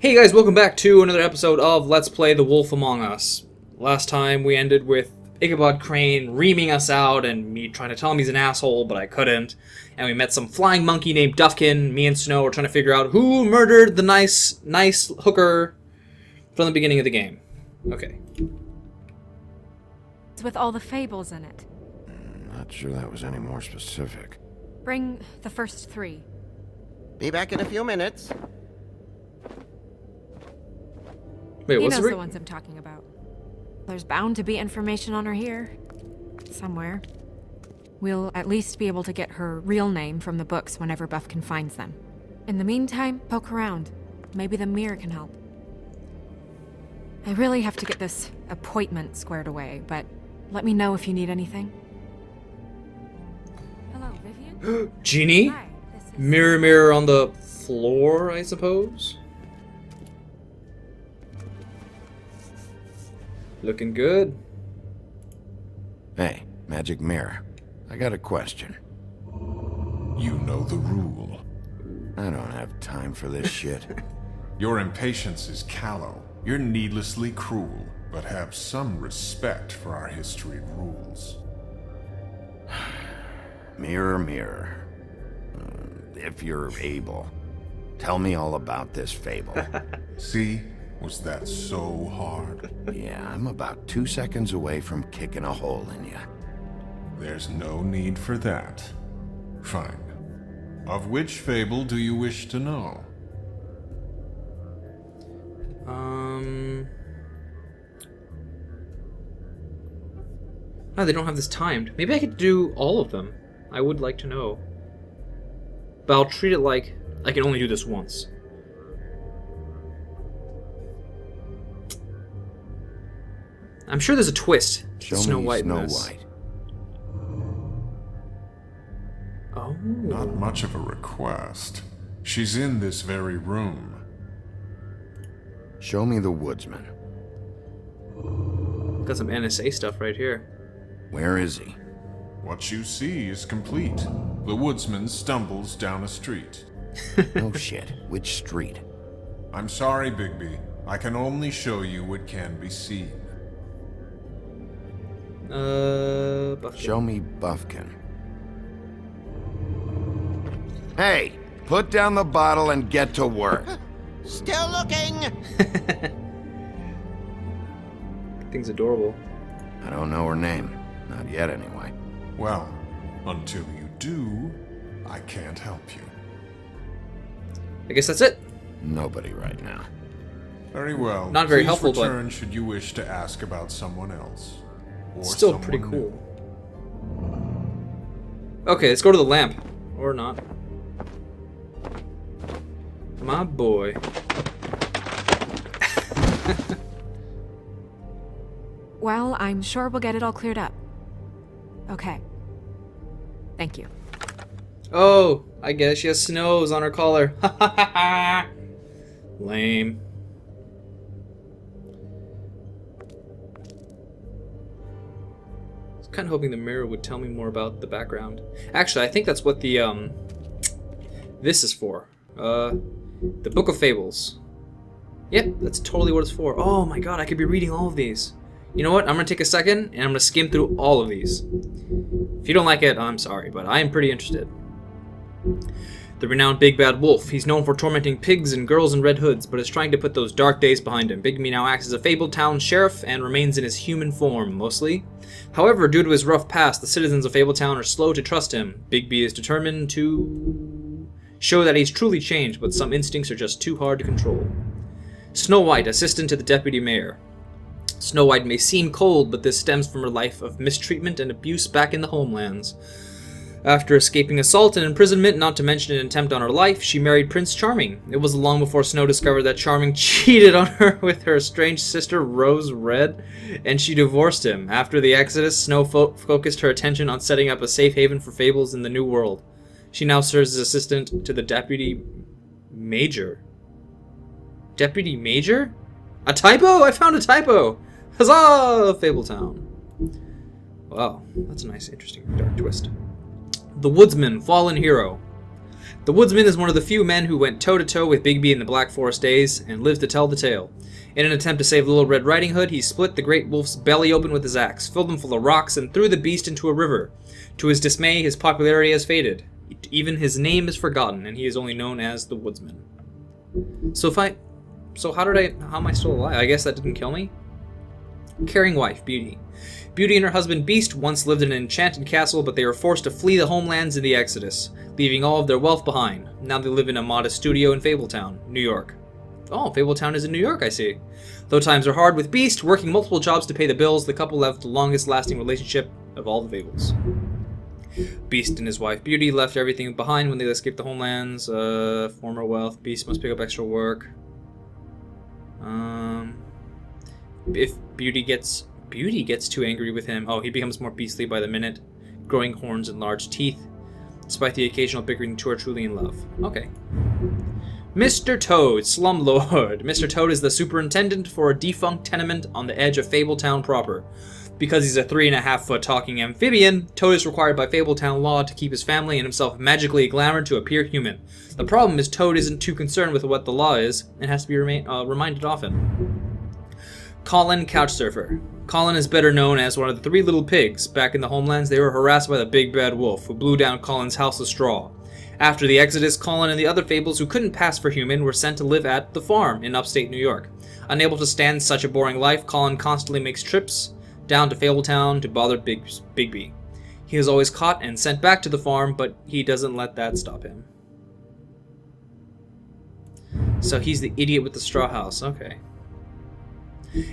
Hey guys, welcome back to another episode of Let's Play The Wolf Among Us. Last time we ended with Ichabod Crane reaming us out and me trying to tell him he's an asshole, but I couldn't. And we met some flying monkey named Duffkin. Me and Snow were trying to figure out who murdered the nice hooker from the beginning of the game. Okay. It's with all the fables in it. Not sure that was any more specific. Bring the first three. Be back in a few minutes. Wait, He what's knows the ones I'm talking about. There's bound to be information on her here. Somewhere. We'll at least be able to get her real name from the books whenever Buffkin finds them. In the meantime, poke around. Maybe the mirror can help. I really have to get this appointment squared away, but let me know if you need anything. Hello, Vivian? Genie? Hi, this is... Mirror on the floor, I suppose? Looking good. Hey, magic mirror. I got a question. You know the rule. I don't have time for this shit. Your impatience is callow. You're needlessly cruel, but have some respect for our history and rules. Mirror, mirror. If you're able, tell me all about this fable. See? Was that so hard? Yeah, I'm about 2 seconds away from kicking a hole in you. There's no need for that. Fine. Of which fable do you wish to know? Oh, they don't have this timed. Maybe I could do all of them. I would like to know. But I'll treat it like I can only do this once. I'm sure there's a twist to Show Snow me White in Snow this. White. Oh. Not much of a request. She's in this very room. Show me the woodsman. Got some NSA stuff right here. Where is he? What you see is complete. The woodsman stumbles down a street. Oh shit, which street? I'm sorry, Bigby. I can only show you what can be seen. Buffkin. Show me Buffkin. Hey, put down the bottle and get to work. Still looking. Thing's adorable. I don't know her name. Not yet, anyway. Well, until you do, I can't help you. I guess that's it. Nobody right now. Very well. Not very Please helpful, but- return should you wish to ask about someone else. Or Still pretty someone cool. new. Okay, let's go to the lamp. Or not. My boy. Well, I'm sure we'll get it all cleared up. Okay. Thank you. Oh, I guess she has snows on her collar. Ha ha ha ha. Lame. I was kind of hoping the mirror would tell me more about the background. Actually, I think that's what the this is for. The Book of Fables. Yep, that's totally what it's for. Oh my god, I could be reading all of these. You know what? I'm gonna take a second and I'm gonna skim through all of these. If you don't like it, I'm sorry, but I am pretty interested. The renowned Big Bad Wolf. He's known for tormenting pigs and girls in red hoods, but is trying to put those dark days behind him. Bigby now acts as a fabled town sheriff and remains in his human form, mostly. However, due to his rough past, the citizens of Fabletown are slow to trust him. Bigby is determined to show that he's truly changed, but some instincts are just too hard to control. Snow White, assistant to the deputy mayor. Snow White may seem cold, but this stems from her life of mistreatment and abuse back in the homelands. After escaping assault and imprisonment, not to mention an attempt on her life, she married Prince Charming. It was long before Snow discovered that Charming cheated on her with her estranged sister Rose Red, and she divorced him. After the Exodus, Snow focused her attention on setting up a safe haven for fables in the New World. She now serves as assistant to the Deputy Major. Deputy Major? A typo? I found a typo! Huzzah! Fabletown. Wow, that's a nice, interesting, dark twist. The Woodsman, fallen hero. The woodsman is one of the few men who went toe-to-toe with Bigby in the Black Forest days and lives to tell the tale. In an attempt to save Little Red Riding Hood, he split the great wolf's belly open with his axe, filled him full of rocks, and threw the beast into a river. To his dismay, his popularity has faded. Even his name is forgotten, and he is only known as the woodsman. So how am I still alive? I guess that didn't kill me? Caring wife, Beauty. Beauty and her husband Beast once lived in an enchanted castle, but they were forced to flee the homelands in the Exodus, leaving all of their wealth behind. Now they live in a modest studio in Fabletown, New York. Oh, Fabletown is in New York, I see. Though times are hard with Beast, working multiple jobs to pay the bills, the couple left the longest lasting relationship of all the Fables. Beast and his wife Beauty left everything behind when they escaped the homelands. Former wealth. Beast must pick up extra work. If Beauty gets too angry with him, he becomes more beastly by the minute, growing horns and large teeth. Despite the occasional bickering, the two are truly in love. Okay. Mr. Toad, Slumlord. Mr. Toad is the superintendent for a defunct tenement on the edge of Fabletown proper. Because he's a 3.5-foot talking amphibian, Toad is required by Fabletown law to keep his family and himself magically glamoured to appear human. The problem is Toad isn't too concerned with what the law is, and has to be reminded often. Colin Couchsurfer. Colin is better known as one of the 3 little pigs. Back in the homelands, they were harassed by the big bad wolf, who blew down Colin's house of straw. After the Exodus, Colin and the other Fables who couldn't pass for human were sent to live at the farm in upstate New York. Unable to stand such a boring life, Colin constantly makes trips down to Fabletown to bother Bigby. He is always caught and sent back to the farm, but he doesn't let that stop him. So he's the idiot with the straw house, okay.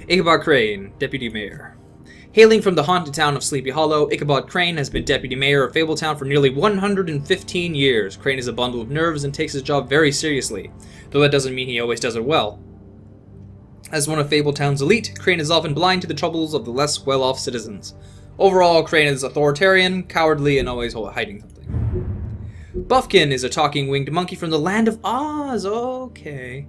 Ichabod Crane, Deputy Mayor. Hailing from the haunted town of Sleepy Hollow, Ichabod Crane has been Deputy Mayor of Fabletown for nearly 115 years. Crane is a bundle of nerves and takes his job very seriously, though that doesn't mean he always does it well. As one of Fabletown's elite, Crane is often blind to the troubles of the less well-off citizens. Overall, Crane is authoritarian, cowardly, and always hiding something. Buffkin is a talking winged monkey from the land of Oz. Okay.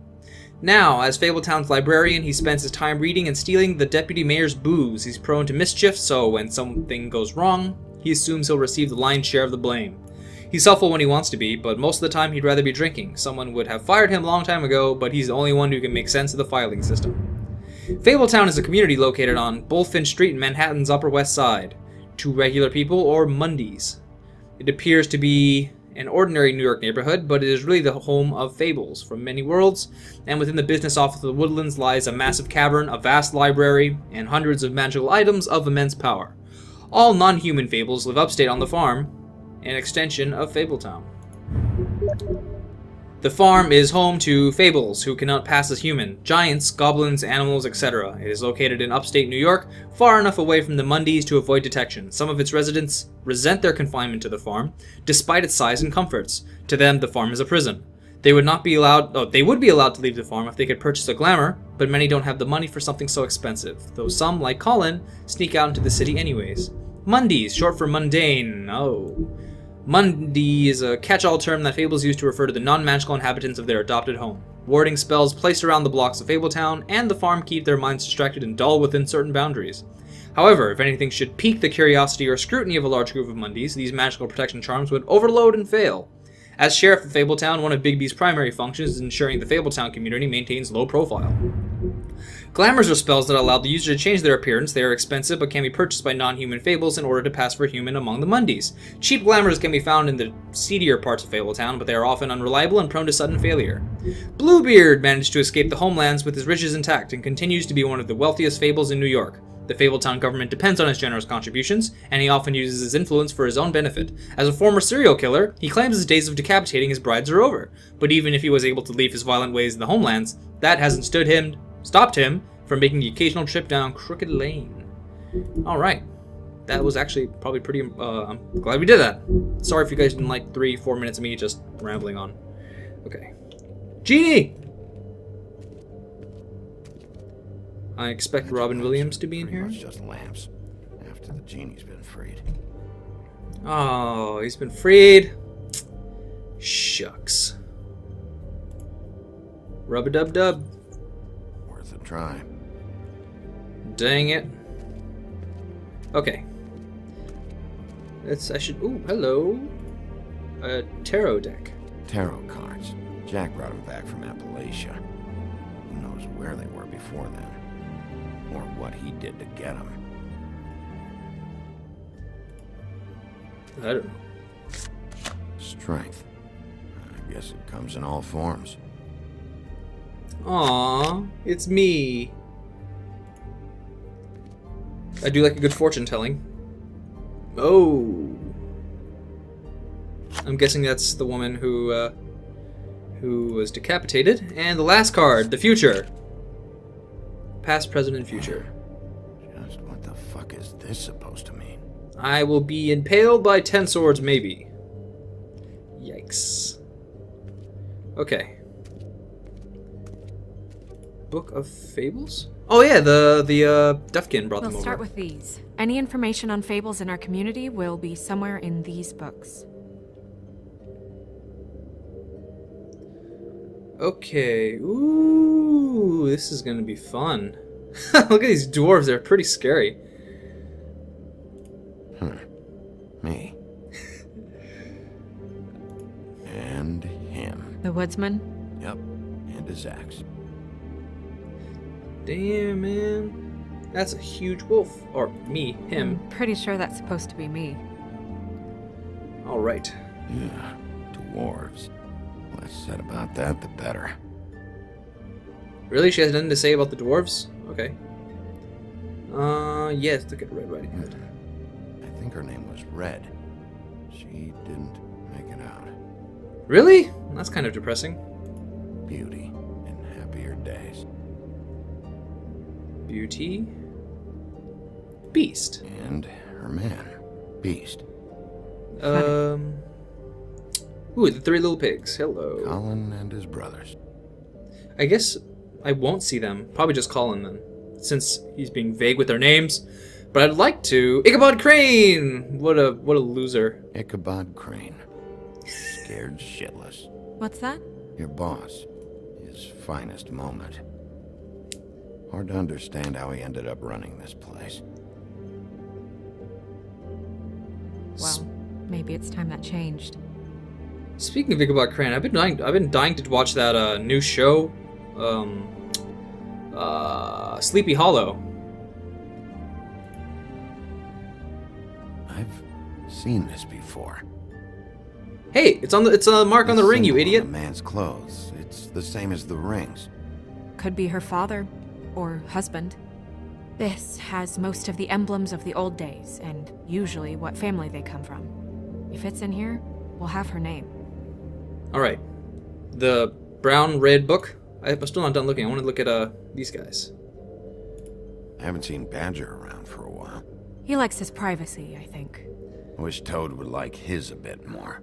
Now, as Fabletown's librarian, he spends his time reading and stealing the deputy mayor's booze. He's prone to mischief, so when something goes wrong, he assumes he'll receive the lion's share of the blame. He's helpful when he wants to be, but most of the time he'd rather be drinking. Someone would have fired him a long time ago, but he's the only one who can make sense of the filing system. Fabletown is a community located on Bullfinch Street in Manhattan's Upper West Side. 2 regular people, or mundies. It appears to be an ordinary New York neighborhood, but it is really the home of fables from many worlds, and within the business office of the Woodlands lies a massive cavern, a vast library, and hundreds of magical items of immense power. All non-human fables live upstate on the farm, an extension of Fabletown. The farm is home to fables who cannot pass as human, giants, goblins, animals, etc. It is located in upstate New York, far enough away from the mundies to avoid detection. Some of its residents resent their confinement to the farm, despite its size and comforts. To them, the farm is a prison. They would be allowed to leave the farm if they could purchase a glamour, but many don't have the money for something so expensive, though some, like Colin, sneak out into the city anyways. Mundies, short for mundane. Mundi is a catch-all term that fables use to refer to the non-magical inhabitants of their adopted home. Warding spells placed around the blocks of Fabletown and the farm keep their minds distracted and dull within certain boundaries. However, if anything should pique the curiosity or scrutiny of a large group of Mundies, these magical protection charms would overload and fail. As sheriff of Fabletown, one of Bigby's primary functions is ensuring the Fabletown community maintains low profile. Glamours are spells that allow the user to change their appearance. They are expensive but can be purchased by non-human fables in order to pass for human among the mundies. Cheap glamours can be found in the seedier parts of Fabletown, but they are often unreliable and prone to sudden failure. Bluebeard managed to escape the homelands with his riches intact and continues to be one of the wealthiest fables in New York. The Fabletown government depends on his generous contributions, and he often uses his influence for his own benefit. As a former serial killer, he claims his days of decapitating his brides are over. But even if he was able to leave his violent ways in the homelands, that hasn't stopped him from making the occasional trip down Crooked Lane. Alright. That was actually probably pretty... I'm glad we did that. Sorry if you guys didn't like 3-4 minutes of me just rambling on. Okay. Genie! I expect Robin Williams to be in here. It's just lamps after the genie's been freed. Oh, he's been freed. Shucks. Rub-a-dub-dub. Worth a try. Dang it. Okay. Ooh, hello. A tarot deck. Tarot cards. Jack brought them back from Appalachia. Who knows where they were before then? Or what he did to get them. I don't know. Strength. I guess it comes in all forms. Aww, it's me. I do like a good fortune telling. Oh. I'm guessing that's the woman who was decapitated. And the last card, the future. Past, present, and future. Just what the fuck is this supposed to mean? I will be impaled by 10 swords, maybe. Yikes. Okay. Book of Fables? Oh yeah, the Dufkin brought them over. We'll start with these. Any information on fables in our community will be somewhere in these books. Okay. Ooh, this is gonna be fun. Look at these dwarves, they're pretty scary. Me. And him. The woodsman? Yep. And his axe. Damn, man. That's a huge wolf. Or me, him. I'm pretty sure that's supposed to be me. Alright. Yeah. Dwarves. Less said about that, the better. Really? She has nothing to say about the dwarves? Okay. Yes, look at Red Riding Hood. I think her name was Red. She didn't make it out. Really? That's kind of depressing. Beauty in happier days. Beauty. Beast. And her man, Beast. Ooh, the three little pigs. Hello. Colin and his brothers. I guess I won't see them. Probably just Colin then, since he's being vague with their names. But I'd like to. Ichabod Crane! What a loser. Ichabod Crane. Scared shitless. What's that? Your boss. His finest moment. Hard to understand how he ended up running this place. Well, maybe it's time that changed. Speaking of Ichabod Crane, I've been dying to watch that new show, Sleepy Hollow. I've seen this before. Hey, it's a mark on the ring, you symbol idiot. on the man's clothes. It's the same as the rings. Could be her father or husband. This has most of the emblems of the old days and usually what family they come from. If it's in here, we'll have her name. All right, the brown red book. I'm still not done looking. I want to look at these guys. I haven't seen Badger around for a while. He likes his privacy, I think. I wish Toad would like his a bit more.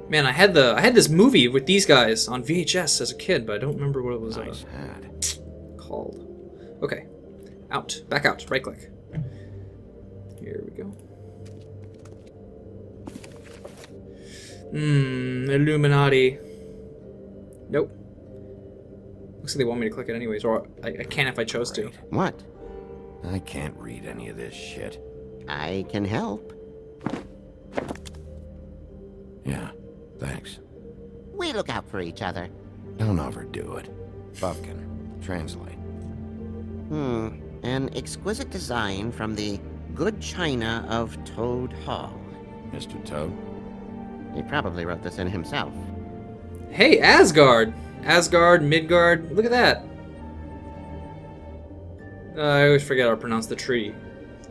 Man, I had this movie with these guys on VHS as a kid, but I don't remember what it was Nice hat. called. Okay, out, back out, right click. Here we go. Illuminati. Nope. Looks like they want me to click it anyways, or I can if I chose to. What? I can't read any of this shit. I can help. Yeah, thanks. We look out for each other. Don't overdo it. Buffkin, translate. An exquisite design from the good china of Toad Hall. Mr. Toad? He probably wrote this in himself. Hey, Asgard! Asgard, Midgard, look at that. I always forget how to pronounce the tree.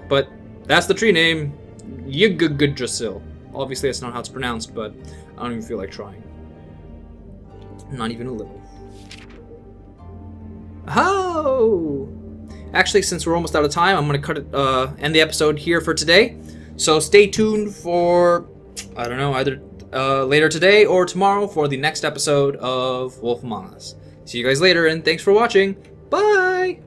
But that's the tree name, Yggdrasil. Obviously that's not how it's pronounced, but I don't even feel like trying. Not even a little. Oh! Actually, since we're almost out of time, I'm gonna end the episode here for today. So stay tuned for, I don't know, either later today or tomorrow for the next episode of Wolf Among Us. See you guys later, and thanks for watching. Bye!